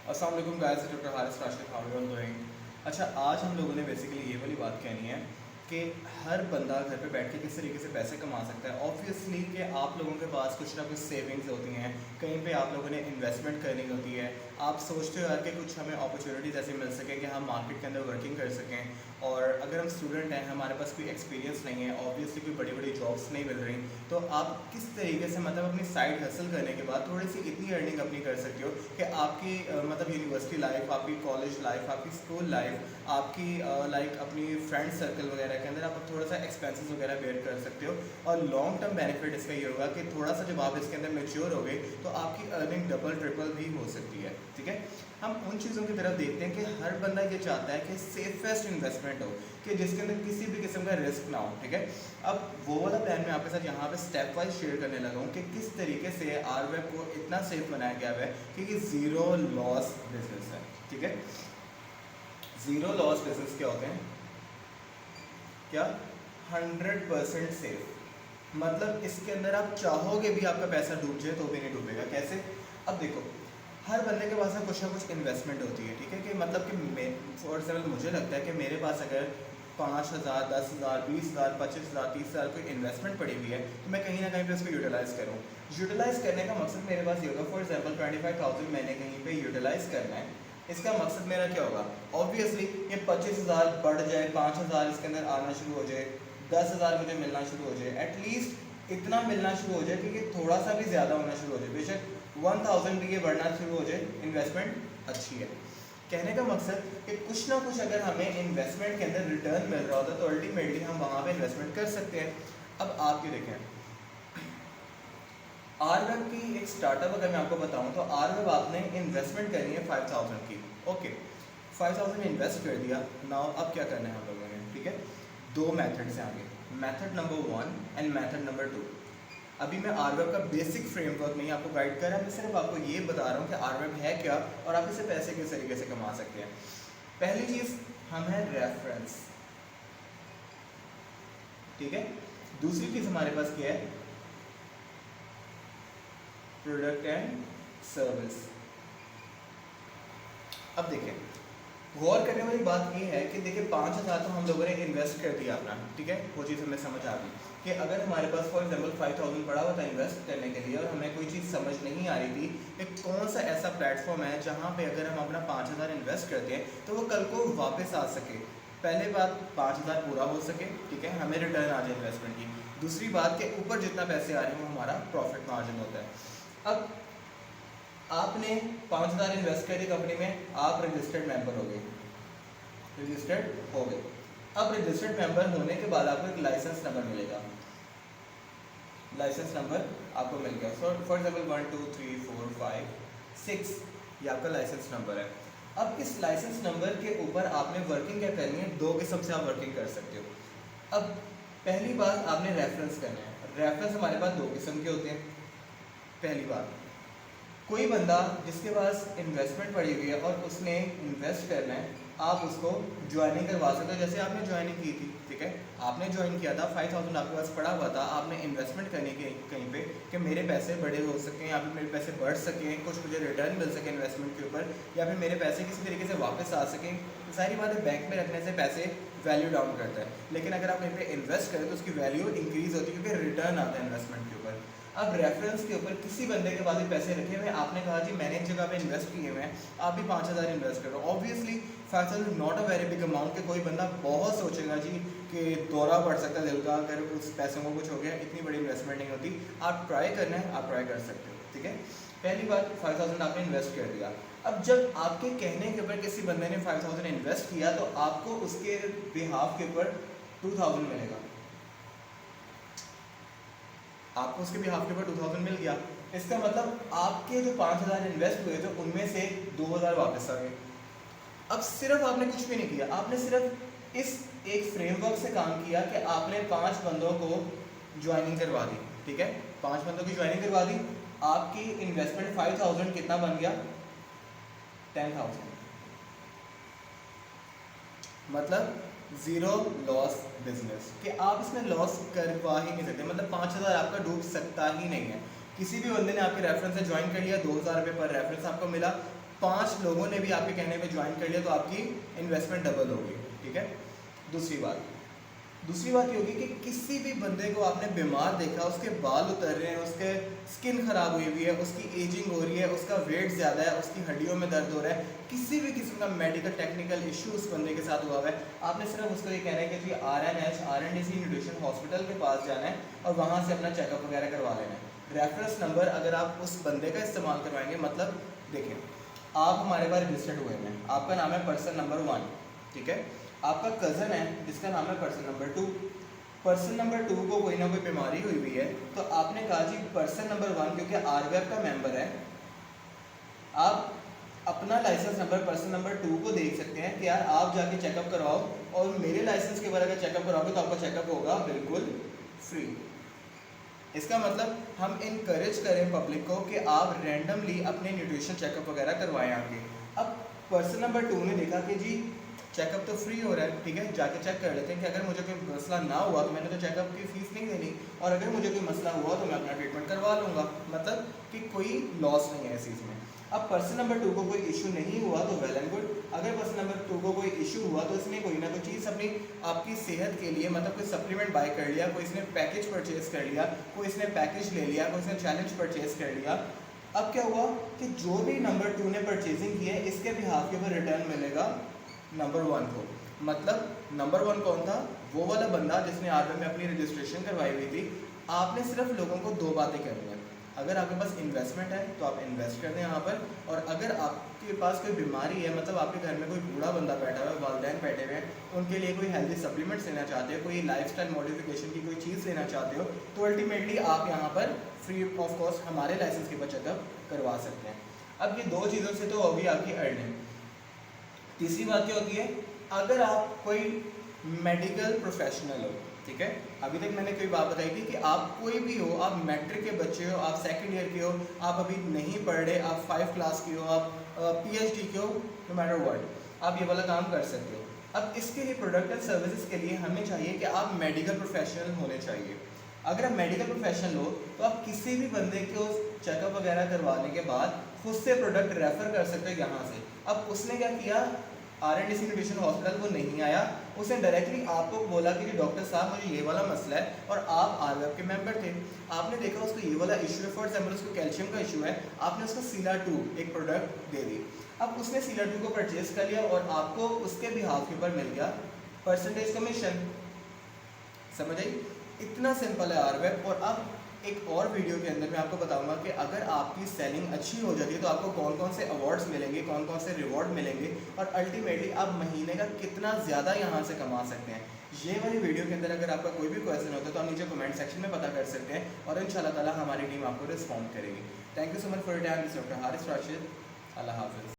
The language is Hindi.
अस्सलाम वालेकुम guys, doctor Haris Rashid, how are you doing. अच्छा, आज हम लोगों ने बेसिकली ये वाली बात कहनी है कि हर बंदा घर पे बैठ के किस तरीके से पैसे कमा सकता है। ऑब्वियसली कि आप लोगों के पास कुछ ना कुछ सेविंग्स होती हैं, कहीं पे आप लोगों ने इन्वेस्टमेंट करनी होती है। आप सोचते हो यार कि कुछ हमें अपॉर्चुनिटीज़ ऐसी मिल सके कि हम मार्केट के अंदर वर्किंग कर सकें। और अगर हम स्टूडेंट हैं, हमारे पास कोई एक्सपीरियंस नहीं है, ऑब्वियसली कोई बड़ी बड़ी जॉब्स नहीं मिल रही, तो आप किस तरीके से मतलब अपनी साइड हासिल करने के बाद थोड़ी सी इतनी अर्निंग अपनी कर सकते हो कि आपकी मतलब यूनिवर्सिटी लाइफ, आपकी कॉलेज लाइफ, आपकी स्कूल लाइफ, आपकी लाइक अपनी फ्रेंड सर्कल वगैरह के अंदर आप थोड़ा सा एक्सपेंसेस वगैरह बेयर कर सकते हो। और लॉन्ग टर्म बेनिफिट इसका ये होगा कि थोड़ा सा जब आप इसके अंदर मेच्योर हो गए तो आपकी अर्निंग डबल ट्रिपल भी हो सकती है। ठीक है, हम उन चीज़ों की तरफ देखते हैं कि हर बंदा ये चाहता है कि सेफेस्ट इन्वेस्टमेंट हो, कि जिसके अंदर किसी भी किस्म का रिस्क ना हो। ठीक है, अब वो वाला प्लान मैं आपके साथ यहाँ पे स्टेप वाइज शेयर करने लगा हूँ कि किस तरीके से आरवेब को इतना सेफ बनाया गया है कि ये ज़ीरो लॉस बिजनेस है। ठीक है, ज़ीरो लॉस बिजनेस क्या होते हैं? क्या? 100% सेफ। मतलब इसके अंदर आप चाहोगे भी आपका पैसा डूब जाए तो भी नहीं डूबेगा। कैसे? अब देखो, हर बंदे के पास ना कुछ इन्वेस्टमेंट होती है। ठीक है, कि मतलब कि मैं फॉर एग्जाम्पल मुझे लगता है कि मेरे पास अगर 5,000, 10,000, 20,000, 25,000, 30,000 कोई इन्वेस्टमेंट पड़ी हुई है तो मैं कहीं ना कहीं पे उसको यूटिलाइज़ करूँ। यूटिलाइज़ करने का मकसद मेरे पास ये होगा, फॉर एग्जाम्पल 25,000 मैंने कहीं पे यूटिलाइज़ करना है। इसका मकसद मेरा क्या होगा? ऑब्वियसली ये 25,000 बढ़ जाए, 5,000 इसके अंदर आना शुरू हो जाए, 10,000 मुझे मिलना शुरू हो जाए, एटलीस्ट इतना मिलना शुरू हो जाए कि थोड़ा सा भी ज़्यादा होना शुरू हो जाए। बेशक 1,000 भी ये बढ़ना शुरू हो जाए, इन्वेस्टमेंट अच्छी है। कहने का मकसद कि कुछ ना कुछ अगर हमें इन्वेस्टमेंट के अंदर रिटर्न मिल रहा होता तो अल्टीमेटली हम वहाँ पे इन्वेस्टमेंट कर सकते हैं। अब आप ये देखें, आरवेब की एक स्टार्टअप अगर मैं आपको बताऊं तो आरवेब आपने इन्वेस्टमेंट करनी है 5,000 की। ओके, 5,000 इन्वेस्ट कर दिया। नाउ अब क्या करना है हम लोगों ने? ठीक है, दो मेथड से आगे, method number 1 and method number 2। अभी मैं आरवेब का बेसिक फ्रेमवर्क नहीं आपको गाइड कर रहा, मैं सिर्फ आपको ये बता रहा हूँ कि आरवेब है क्या और आप इससे पैसे किस तरीके से कमा सकते हैं। पहली चीज़ हम है रेफरेंस। ठीक है, दूसरी चीज़ हमारे पास क्या है? Product and service. अब देखिए, गौर करने वाली बात ये है कि देखिए 5,000 तो हम लोगों ने इन्वेस्ट कर दिया अपना। ठीक है, वो चीज़ हमें समझ आ गई कि अगर हमारे पास फॉर एग्जाम्पल 5,000 पड़ा हुआ था इन्वेस्ट करने के लिए और हमें कोई चीज़ समझ नहीं आ रही थी कि कौन सा ऐसा प्लेटफॉर्म है जहाँ पे अगर हम अपना 5,000 इन्वेस्ट करते हैं तो वो कल को वापस आ सके। पहले बात, 5,000 पूरा हो सके, ठीक है, हमें रिटर्न आ जाए इन्वेस्टमेंट की। दूसरी बात कि ऊपर जितना पैसे आ रहे हैं वो हमारा प्रॉफिट मार्जिन होता है। अब आपने 5,000 इन्वेस्ट करी कंपनी में, आप रजिस्टर्ड मेंबर हो गए, रजिस्टर्ड हो गए। अब रजिस्टर्ड मेंबर होने के बाद आपको एक लाइसेंस नंबर मिलेगा। लाइसेंस नंबर आपको मिल गया, फॉर एग्जाम्पल 1 2 3 4 5 6, ये आपका लाइसेंस नंबर है। अब इस लाइसेंस नंबर के ऊपर आपने वर्किंग क्या करनी है? दो किस्म से आप वर्किंग कर सकते हो। अब पहली बात, आपने रेफरेंस करना है। रेफरेंस हमारे पास दो किस्म के होते हैं। पहली बात, कोई बंदा जिसके पास इन्वेस्टमेंट पड़ी हुई है और उसने इन्वेस्ट करना है, आप उसको ज्वाइनिंग करवा सकते हो। जैसे आपने ज्वाइनिंग की थी, ठीक है, आपने ज्वाइन किया था, 5,000 आपके पास पड़ा हुआ था, आपने इन्वेस्टमेंट करनी की कहीं पे कि मेरे पैसे बड़े हो सकें या फिर मेरे पैसे बढ़ सकें, कुछ मुझे रिटर्न मिल सके इन्वेस्टमेंट के ऊपर, या फिर मेरे पैसे किसी तरीके से वापस आ सकें। सारी बात है, बैंक में रखने से पैसे वैल्यू डाउन करता है, लेकिन अगर आप कहीं पे इन्वेस्ट करें तो उसकी वैल्यू इंक्रीज होती है क्योंकि रिटर्न आता है इन्वेस्टमेंट के ऊपर। अब रेफरेंस के ऊपर किसी बंदे के पास भी पैसे रखे हुए, आपने कहा जी मैंने एक जगह पे इन्वेस्ट किए हुए हैं, आप भी 5,000 इन्वेस्ट करो। Obviously 5,000 is not a very big amount कि कोई बंदा बहुत सोचेगा जी कि दौरा पड़ सकता है दिल का अगर उस पैसों को कुछ हो गया। इतनी बड़ी इन्वेस्टमेंट नहीं होती, आप ट्राई करना है, आप ट्राई कर सकते हो। ठीक है, पहली बात, 5,000 आपने इन्वेस्ट कर दिया। अब जब आपके कहने के ऊपर किसी बंदे ने 5,000 इन्वेस्ट किया तो आपको उसके बिहाफ के ऊपर 2,000 मिलेगा। आपको उसके भी हाफ के ऊपर 2,000 मिल गया। इसका मतलब आपके जो 5,000 इन्वेस्ट हुए थे उनमें से 2,000 वापस आ गए। अब सिर्फ आपने कुछ भी नहीं किया, आपने सिर्फ इस एक फ्रेमवर्क से काम किया कि आपने 5 बंदों को ज्वाइनिंग करवा दी। ठीक है, 5 बंदों की ज्वाइनिंग करवा दी, आपकी इन्वेस्टमेंट 5,000 कितना बन गया? 10,000। मतलब ज़ीरो लॉस बिजनेस, कि आप इसमें लॉस करवा ही नहीं सकते। मतलब 5,000 आपका डूब सकता ही नहीं है। किसी भी बंदे ने आपके रेफरेंस से ज्वाइन कर लिया, 2,000 रुपये पर रेफरेंस आपको मिला, 5 लोगों ने भी आपके कहने पे ज्वाइन कर लिया तो आपकी इन्वेस्टमेंट डबल होगी, ठीक है। दूसरी बात ये होगी कि किसी भी बंदे को आपने बीमार देखा, उसके बाल उतर रहे हैं, उसके स्किन खराब हुई हुई है, उसकी एजिंग हो रही है, उसका वेट ज़्यादा है, उसकी हड्डियों में दर्द हो रहा है, किसी भी किस्म का मेडिकल टेक्निकल इशू उस बंदे के साथ हुआ हुआ है, आपने सिर्फ उसको ये कहना है कि जी RNDC न्यूट्रिशन हॉस्पिटल के पास जाना है और वहाँ से अपना चेकअप वगैरह करवा लेना है। रेफरेंस नंबर अगर आप उस बंदे का इस्तेमाल करवाएंगे, मतलब देखिए आप हमारे पास रजिस्टर्ड हुए हैं, आपका नाम है पर्सन नंबर 1, ठीक है। आपका कज़न है जिसका नाम है पर्सन नंबर 2। पर्सन नंबर 2 को कोई ना कोई बीमारी हुई हुई है, तो आपने कहा जी पर्सन नंबर 1 क्योंकि RWAP का मेंबर है, आप अपना लाइसेंस नंबर पर्सन नंबर 2 को देख सकते हैं कि यार आप जाके चेकअप करवाओ, और मेरे लाइसेंस के बाद अगर चेकअप कराओगे तो आपका चेकअप होगा बिल्कुल फ्री। इसका मतलब हम इनकरेज करें पब्लिक को कि आप रैंडमली अपने न्यूट्रिशन चेकअप वगैरह करवाएं आगे। अब पर्सन नंबर 2 ने देखा कि जी चेकअप तो फ्री हो रहा है, ठीक है, जाके चेक कर लेते हैं कि अगर मुझे कोई मसला ना हुआ तो मैंने तो चेकअप की फीस नहीं देनी, और अगर मुझे कोई मसला हुआ तो मैं अपना ट्रीटमेंट करवा लूँगा, मतलब कि कोई लॉस नहीं है इस चीज़ में। अब पर्सन नंबर 2 को कोई इशू नहीं हुआ तो वेल एंड गुड। अगर पर्सन नंबर 2 को कोई इशू हुआ तो इसने कोई ना कोई चीज़ अपनी आपकी सेहत के लिए, मतलब कोई सप्लीमेंट बाय कर लिया, कोई इसने पैकेज परचेज कर लिया, कोई इसने पैकेज ले लिया, कोई इसने चैलेंज परचेज कर लिया। अब क्या हुआ कि जो भी नंबर 2 ने परचेजिंग की है इसके बिहाफ के ऊपर रिटर्न मिलेगा नंबर 1 को। मतलब नंबर 1 कौन था? वो वाला बंदा जिसने RWAP में अपनी रजिस्ट्रेशन करवाई हुई थी। आपने सिर्फ लोगों को 2 बातें करनी है। अगर आपके पास इन्वेस्टमेंट है तो आप इन्वेस्ट कर दें यहाँ पर, और अगर आपके पास कोई बीमारी है, मतलब आपके घर में कोई बूढ़ा बंदा बैठा हुआ है, वालिदैन बैठे हुए हैं, उनके लिए कोई हेल्दी सप्लीमेंट्स लेना चाहते हो, कोई लाइफस्टाइल मॉडिफिकेशन की कोई चीज़ लेना चाहते हो, तो अल्टीमेटली आप यहाँ पर फ्री ऑफ कॉस्ट हमारे लाइसेंस के ऊपर चेकअप करवा सकते हैं। अब ये 2 चीज़ों से तो होगी आपकी अर्निंग। तीसरी बात क्या होती है? अगर आप कोई मेडिकल प्रोफेशनल हो, ठीक है, अभी तक मैंने कोई बात बताई थी कि आप कोई भी हो, आप मैट्रिक के बच्चे हो, आप सेकंड ईयर के हो, आप अभी नहीं पढ़ रहे, आप 5 क्लास के हो, आप PhD के हो, नो मैटर व्हाट, आप ये वाला काम कर सकते हो। अब इसके लिए प्रोडक्ट एंड सर्विसेज के लिए हमें चाहिए कि आप मेडिकल प्रोफेशनल होने चाहिए। अगर आप मेडिकल प्रोफेशनल हो तो आप किसी भी बंदे को चेकअप वगैरह करवाने के बाद खुद से प्रोडक्ट रेफ़र कर सकते हो यहाँ से। अब उसने क्या किया, RNDC न्यूट्रिशन हॉस्पिटल वो नहीं आया, उसने डायरेक्टली आपको बोला कि जी डॉक्टर साहब मुझे ये वाला मसला है, और आप RWAP के मेंबर थे, आपने देखा उसको ये वाला इशू है, फॉर एग्जाम्पल उसको कैल्शियम का इशू है, आपने उसको सीला-2 एक प्रोडक्ट दे दी। अब उसने सीला-2 को परचेज कर लिया और आपको उसके बिहाफ के ऊपर मिल गया परसेंटेज कमीशन। समझ आई? इतना सिंपल है RWAP। और अब एक और वीडियो के अंदर मैं आपको बताऊंगा कि अगर आपकी सेलिंग अच्छी हो जाती है तो आपको कौन कौन से अवार्ड्स मिलेंगे, कौन कौन से रिवॉर्ड मिलेंगे, और अल्टीमेटली आप महीने का कितना ज़्यादा यहाँ से कमा सकते हैं। ये वाली वीडियो के अंदर अगर आपका कोई भी क्वेश्चन होता है तो आप नीचे कमेंट सेक्शन में पता कर सकते हैं, और इंशाल्लाह ताला हमारी टीम आपको रिस्पॉन्ड करेगी। Thank you so much for your time, this doctor Haris Rashid. अल्लाह हाफिज़।